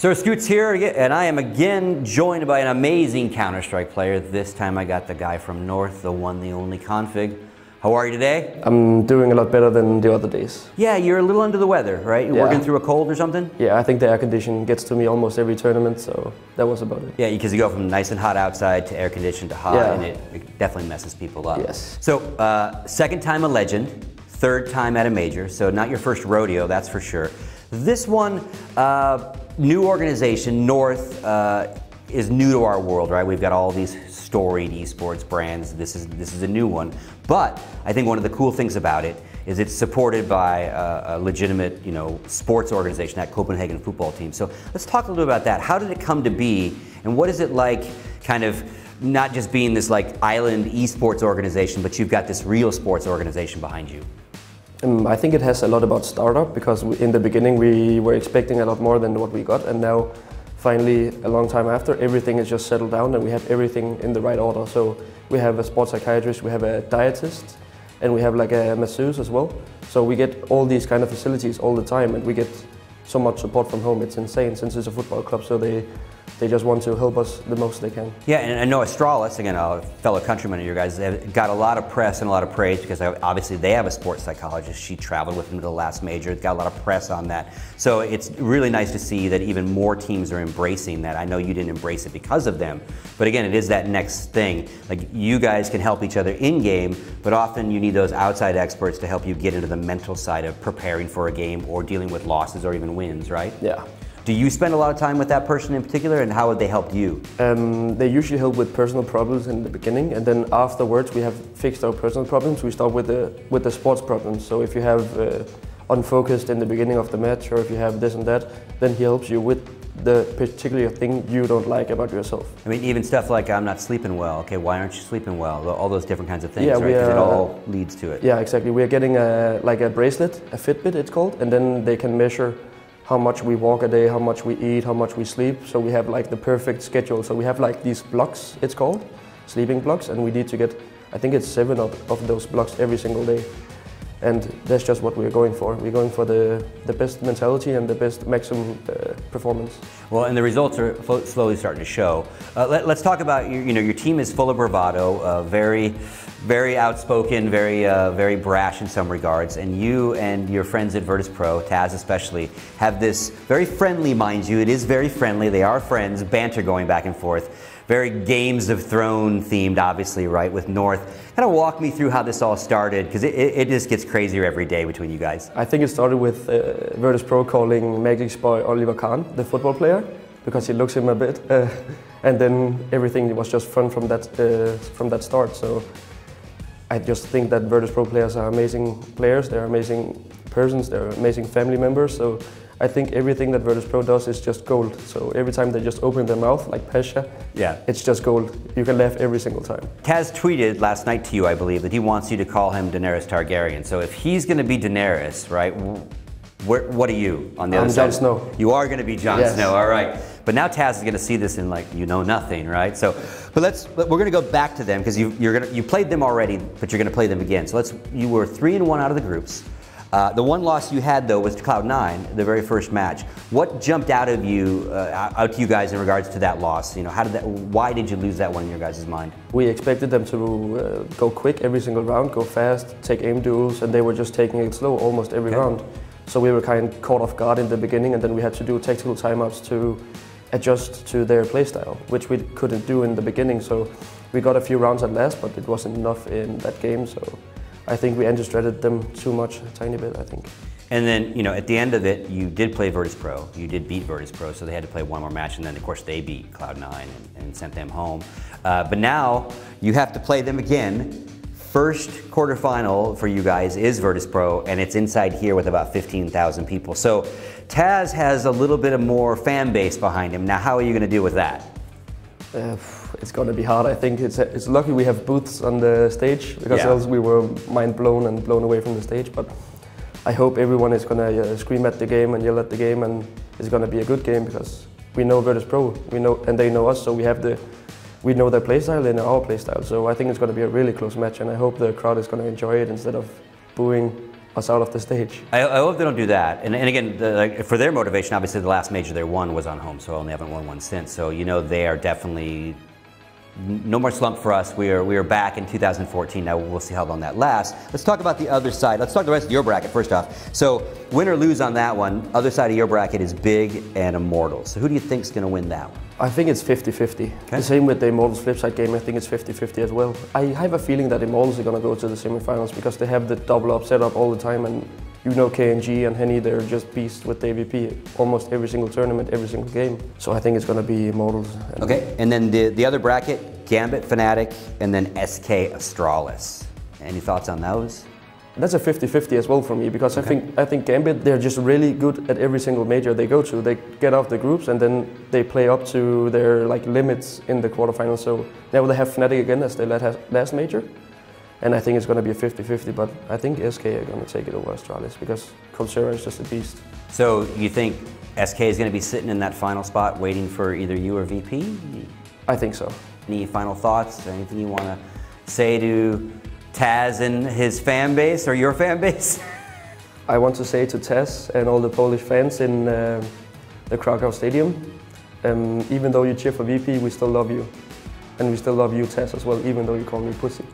So Scoot's here, and I am again joined by an amazing Counter-Strike player. This time I got the guy from North, the one, the only k0nfig. How are you today? I'm doing a lot better than the other days. Yeah, you're a little under the weather, right? You're working through a cold or something? Yeah, I think the air condition gets to me almost every tournament, so that was about it. Yeah, because you go from nice and hot outside to air conditioned to hot, and it definitely messes people up. Yes. So, second time a legend, third time at a major, so not your first rodeo, that's for sure. This one, new organization, North, is new to our world, right? We've got all these storied esports brands. This is a new one. But I think one of the cool things about it is it's supported by a legitimate, sports organization, that Copenhagen football team. So let's talk a little bit about that. How did it come to be, and what is it like, kind of not just being this like island esports organization, but you've got this real sports organization behind you? I think it has a lot about startup, because in the beginning we were expecting a lot more than what we got, and now finally, a long time after, everything is just settled down and we have everything in the right order. So we have a sports psychiatrist, we have a dietist, and we have like a masseuse as well. So we get all these kind of facilities all the time, and we get so much support from home. It's insane, since it's a football club, so they just want to help us the most they can. Yeah, and I know Astralis, again, a fellow countryman of your guys, have got a lot of press and a lot of praise because obviously they have a sports psychologist. She traveled with them to the last major. It's got a lot of press on that. So it's really nice to see that even more teams are embracing that. I know you didn't embrace it because of them, but again, it is that next thing. Like, you guys can help each other in-game, but often you need those outside experts to help you get into the mental side of preparing for a game or dealing with losses or even wins, right? Yeah. Do you spend a lot of time with that person in particular, and how would they help you? They usually help with personal problems in the beginning, and then afterwards we have fixed our personal problems. We start with the sports problems. So if you have unfocused in the beginning of the match, or if you have this and that, then he helps you with the particular thing you don't like about yourself. I mean, even stuff like, I'm not sleeping well. Okay, why aren't you sleeping well? All those different kinds of things, yeah, right? Because it all leads to it. Yeah, exactly. We are getting like a bracelet, a Fitbit it's called, and then they can measure how much we walk a day, how much we eat, how much we sleep. So we have like the perfect schedule. So we have like these blocks, it's called, sleeping blocks, and we need to get, I think it's 7 of those blocks every single day. And that's just what we're going for. We're going for the best mentality and the best maximum performance. Well, and the results are slowly starting to show. Let's talk about, your team is full of bravado, very outspoken, very brash in some regards, and you and your friends at Virtus.pro, Taz especially, have this very friendly, mind you, it is very friendly, they are friends, banter going back and forth. Very Games of Thrones themed, obviously, right, with North. Kind of walk me through how this all started, because it just gets crazier every day between you guys. I think it started with Virtus.pro calling Magic's boy Oliver Kahn, the football player, because he looks him a bit. And then everything was just fun from that start. So I just think that Virtus.pro players are amazing players, they're amazing persons, they're amazing family members. So I think everything that Virtus.pro does is just gold. So every time they just open their mouth, like Pasha, it's just gold. You can laugh every single time. Taz tweeted last night to you, I believe, that he wants you to call him Daenerys Targaryen. So if he's going to be Daenerys, right, what are you on the other side? I'm Jon Snow. You are going to be Jon Snow, all right. But now Taz is going to see this in like, nothing, right? So, but we're going to go back to them, because you played them already, but you're going to play them again. So you were 3-1 out of the groups. The one loss you had, though, was to Cloud9, the very first match. What jumped out to you guys in regards to that loss? Why did you lose that one in your guys' mind? We expected them to go quick every single round, go fast, take aim duels, and they were just taking it slow almost every round. So we were kind of caught off guard in the beginning, and then we had to do tactical timeouts to adjust to their playstyle, which we couldn't do in the beginning. So we got a few rounds at last, but it wasn't enough in that game. So I think we understrated them too much, a tiny bit, I think. And then, at the end of it, you did play Virtus.pro. You did beat Virtus.pro, so they had to play one more match, and then, of course, they beat Cloud9 and sent them home. But now you have to play them again. First quarterfinal for you guys is Virtus.pro, and it's inside here with about 15,000 people. So Taz has a little bit of more fan base behind him. Now, how are you going to deal with that? It's going to be hard. I think it's lucky we have booths on the stage, because else we were mind blown and blown away from the stage. But I hope everyone is going to scream at the game and yell at the game, and it's going to be a good game, because we know Virtus.pro, and they know us, so we know their playstyle, they know our playstyle. So I think it's going to be a really close match, and I hope the crowd is going to enjoy it instead of booing us out of the stage. I hope they don't do that. And again, for their motivation, obviously the last major they won was on home soil, and they haven't won one since. So you know they are definitely no more slump for us. We are back in 2014. Now we'll see how long that lasts. Let's talk about the other side. Let's talk the rest of your bracket first off. So win or lose on that one, other side of your bracket is Big and Immortals. So who do you think is going to win that one? I think it's 50-50. Okay. The same with the Immortals flip side game, I think it's 50-50 as well. I have a feeling that Immortals are going to go to the semifinals because they have the double up setup all the time, and you know k0nfig and Henny, they're just beasts with the AVP almost every single tournament, every single game. So I think it's going to be Immortals. Okay, and then the other bracket, Gambit, Fnatic, and then SK Astralis. Any thoughts on those? That's a 50-50 as well for me because I think Gambit, they're just really good at every single major they go to. They get out the groups and then they play up to their limits in the quarterfinals. So now they have Fnatic again as their last major. And I think it's going to be a 50-50, but I think SK are going to take it over Astralis because k0nfig is just a beast. So you think SK is going to be sitting in that final spot waiting for either you or VP? I think so. Any final thoughts? Anything you want to say to Taz and his fan base, or your fan base? I want to say to Taz and all the Polish fans in the Kraków stadium, even though you cheer for VP, we still love you. And we still love you, Taz, as well, even though you call me pussy.